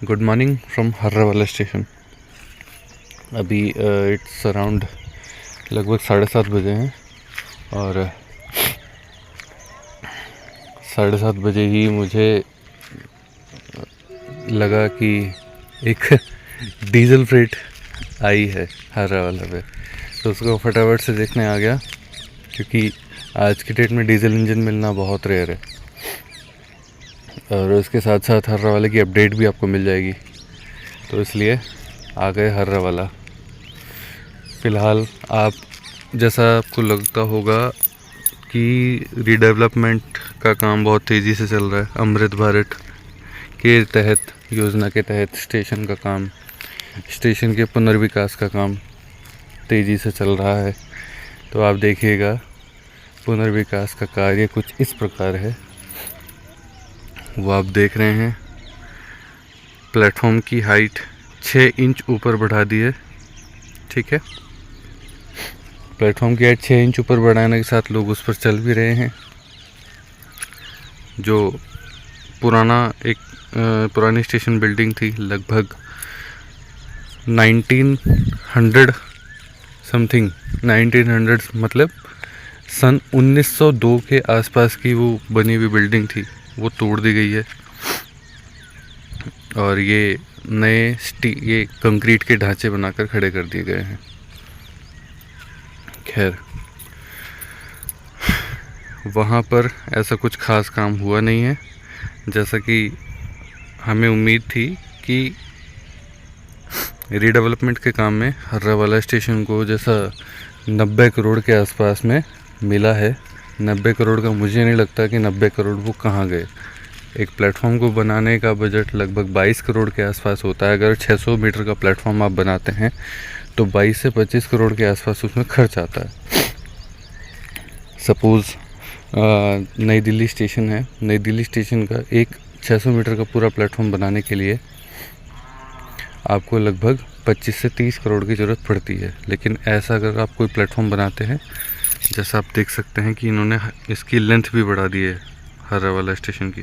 Good morning from Harrawala station. अभी it's around लगभग 7:30 बजे हैं और 7:30 बजे ही मुझे लगा कि एक डीजल फ्रेट आई है हर्रावाला पे, तो उसको फटाफट से देखने आ गया क्योंकि आज की डेट में डीजल इंजन मिलना बहुत रेयर है और उसके साथ साथ हर्रावाला की अपडेट भी आपको मिल जाएगी, तो इसलिए आ गए हर्रावाला। फ़िलहाल आप जैसा आपको लगता होगा कि रीडेवलपमेंट का काम बहुत तेज़ी से चल रहा है। अमृत भारत के तहत, योजना के तहत स्टेशन का काम, स्टेशन के पुनर्विकास का काम तेज़ी से चल रहा है। तो आप देखिएगा पुनर्विकास का कार्य कुछ इस प्रकार है। वो आप देख रहे हैं, प्लेटफॉर्म की हाइट 6 इंच ऊपर बढ़ा दी है। ठीक है, प्लेटफॉर्म की हाइट 6 इंच ऊपर बढ़ाने के साथ लोग उस पर चल भी रहे हैं। जो पुरानी स्टेशन बिल्डिंग थी, लगभग 1900 मतलब सन 1902 के आसपास की वो बनी हुई बिल्डिंग थी, वो तोड़ दी गई है और ये ये कंक्रीट के ढांचे बनाकर खड़े कर दिए गए हैं। खैर, वहाँ पर ऐसा कुछ खास काम हुआ नहीं है, जैसा कि हमें उम्मीद थी कि रीडेवलपमेंट के काम में हर्रावाला स्टेशन को जैसा 90 करोड़ के आसपास में मिला है। 90 करोड़ का मुझे नहीं लगता कि 90 करोड़ वो कहाँ गए। एक प्लेटफॉर्म को बनाने का बजट लगभग 22 करोड़ के आसपास होता है। अगर 600 मीटर का प्लेटफॉर्म आप बनाते हैं तो 22 से 25 करोड़ के आसपास उसमें खर्च आता है। सपोज़ नई दिल्ली स्टेशन है, नई दिल्ली स्टेशन का एक 600 मीटर का पूरा प्लेटफॉर्म बनाने के लिए आपको लगभग 25 से 30 करोड़ की ज़रूरत पड़ती है। लेकिन ऐसा अगर आप कोई प्लेटफॉर्म बनाते हैं, जैसा आप देख सकते हैं कि इन्होंने इसकी लेंथ भी बढ़ा दी है हर्रावाला स्टेशन की,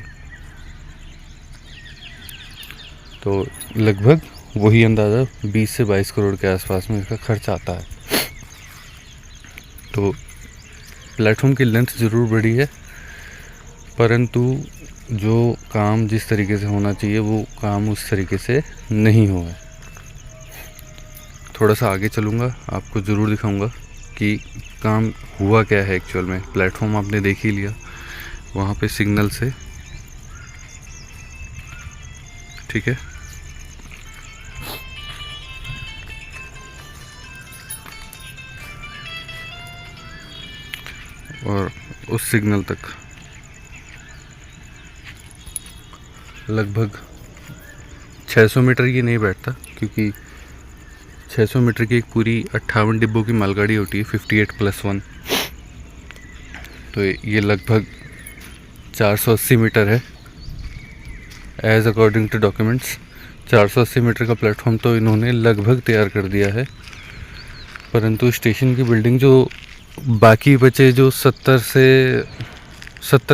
तो लगभग वही अंदाज़ा 20 से 22 करोड़ के आसपास में इसका खर्च आता है। तो प्लेटफॉर्म की लेंथ ज़रूर बढ़ी है, परंतु जो काम जिस तरीके से होना चाहिए वो काम उस तरीके से नहीं हुआ है। थोड़ा सा आगे चलूँगा, आपको ज़रूर दिखाऊंगा कि काम हुआ क्या है एक्चुअल में। प्लेटफॉर्म आपने देख ही लिया, वहाँ पे सिग्नल से, ठीक है, और उस सिग्नल तक लगभग 600 मीटर की नहीं बैठता, क्योंकि 600 मीटर की एक पूरी 58 डिब्बों की मालगाड़ी होती है, 58+1। तो ये लगभग 480 मीटर है as according to documents. 480 metre का प्लेटफॉर्म तो इन्होंने लगभग तैयार कर दिया है, परंतु स्टेशन की बिल्डिंग जो बाकी बचे, जो 70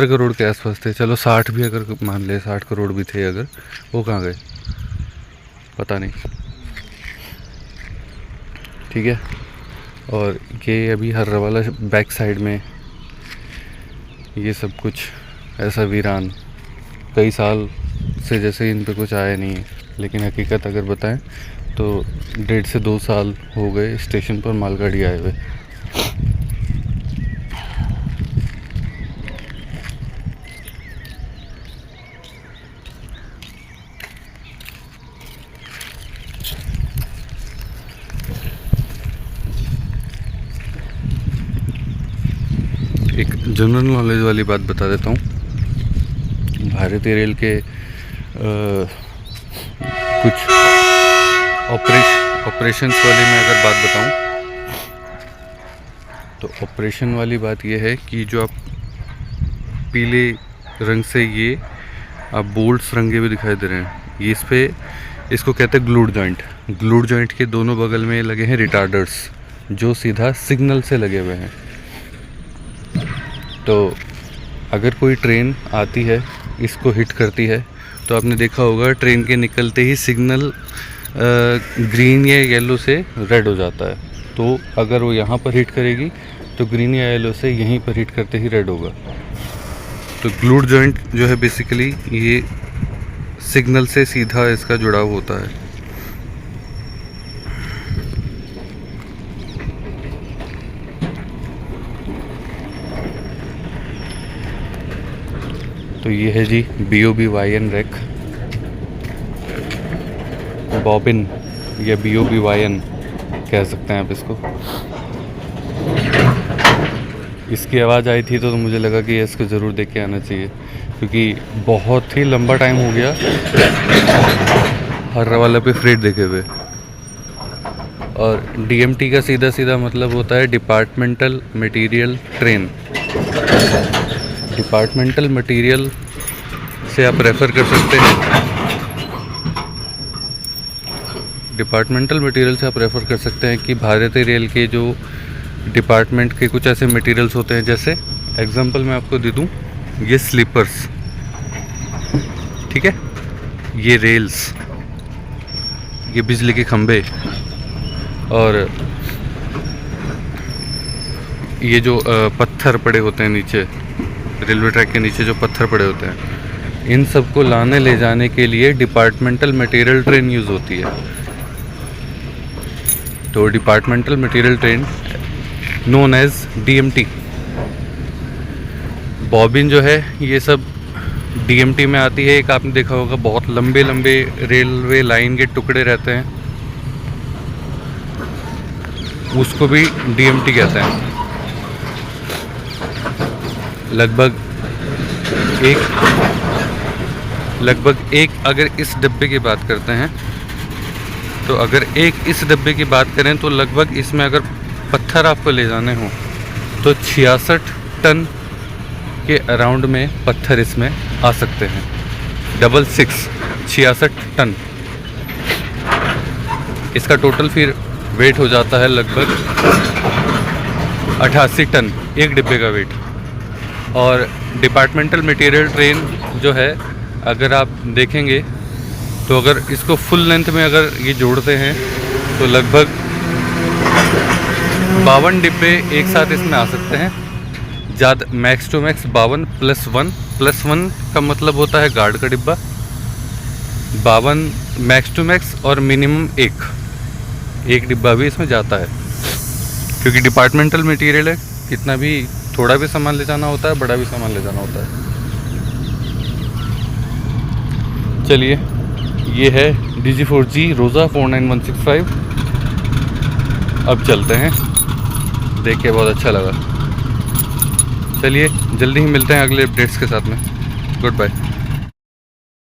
करोड़ के आसपास थे, चलो 60 भी अगर मान ले, 60 करोड़ भी थे अगर, वो कहाँ गए पता नहीं। ठीक है, और ये अभी हर्रावाला बैक साइड में ये सब कुछ ऐसा वीरान, कई साल से जैसे इन पे कुछ आया नहीं है। लेकिन हकीकत अगर बताएं तो 1.5 से 2 साल हो गए स्टेशन पर मालगाड़ी आए हुए। एक जनरल नॉलेज वाली बात बता देता हूँ। भारतीय रेल के कुछ ऑपरेशंस वाली मैं अगर बात बताऊँ तो ऑपरेशन वाली बात यह है कि जो आप पीले रंग से ये आप बोल्ट्स रंगे हुए दिखाई दे रहे हैं, ये इसको कहते हैं ग्लूड जॉइंट। ग्लूड जॉइंट के दोनों बगल में लगे हैं रिटार्डर्स, जो सीधा सिग्नल से लगे हुए हैं। तो अगर कोई ट्रेन आती है, इसको हिट करती है, तो तो आपने देखा होगा ट्रेन के निकलते ही सिग्नल ग्रीन या येलो से रेड हो जाता है। तो अगर वो यहाँ पर हिट करेगी तो ग्रीन या येलो से यहीं पर हिट करते ही रेड होगा। तो ग्लूट जॉइंट जो है बेसिकली ये सिग्नल से सीधा इसका जुड़ाव होता है। तो ये है जी BOBYN रैक, बॉबिन या BOBYN कह सकते हैं आप इसको। इसकी आवाज़ आई थी तो मुझे लगा कि इसको ज़रूर देख के आना चाहिए, क्योंकि बहुत ही लंबा टाइम हो गया हर वाला पे फ्रेट देखे हुए। और DMT का सीधा सीधा मतलब होता है departmental material train. Departmental material से आप रेफ़र कर सकते हैं, डिपार्टमेंटल मटेरियल से आप रेफ़र कर सकते हैं कि भारतीय रेल के जो डिपार्टमेंट के कुछ ऐसे मटेरियल्स होते हैं, जैसे एग्जांपल मैं आपको दे दूं, ये स्लीपर्स, ठीक है, ये रेल्स, ये बिजली के खंभे, और ये जो पत्थर पड़े होते हैं नीचे, रेलवे ट्रैक के नीचे जो पत्थर पड़े होते हैं, इन सब को लाने ले जाने के लिए डिपार्टमेंटल मटेरियल ट्रेन यूज़ होती है। तो departmental material train known as DMT। Bobbin जो है ये सब DMT में आती है। एक आपने देखा होगा बहुत लंबे लंबे रेलवे लाइन के टुकड़े रहते हैं, उसको भी DMT कहते हैं। लगभग एक अगर इस डब्बे की बात करते हैं, तो अगर एक इस डब्बे की बात करें तो लगभग इसमें अगर पत्थर आपको ले जाने हो तो 66 टन के अराउंड में पत्थर इसमें आ सकते हैं। 66 टन। इसका टोटल फिर वेट हो जाता है लगभग 88 टन एक डिब्बे का वेट। और डिपार्टमेंटल मटेरियल ट्रेन जो है, अगर आप देखेंगे तो अगर इसको फुल लेंथ में अगर ये जोड़ते हैं तो लगभग 52 डिब्बे एक साथ इसमें आ सकते हैं। ज़्यादा मैक्स टू मैक्स 52 +1 का मतलब होता है गार्ड का डिब्बा। 52 मैक्स टू मैक्स, और मिनिमम एक डिब्बा भी इसमें जाता है, क्योंकि डिपार्टमेंटल मटेरियल है, कितना भी थोड़ा भी सामान ले जाना होता है, बड़ा भी सामान ले जाना होता है। चलिए, ये है DG4G रोज़ा 49165। अब चलते हैं, देख के बहुत अच्छा लगा। चलिए जल्दी ही मिलते हैं अगले अपडेट्स के साथ में। Good bye.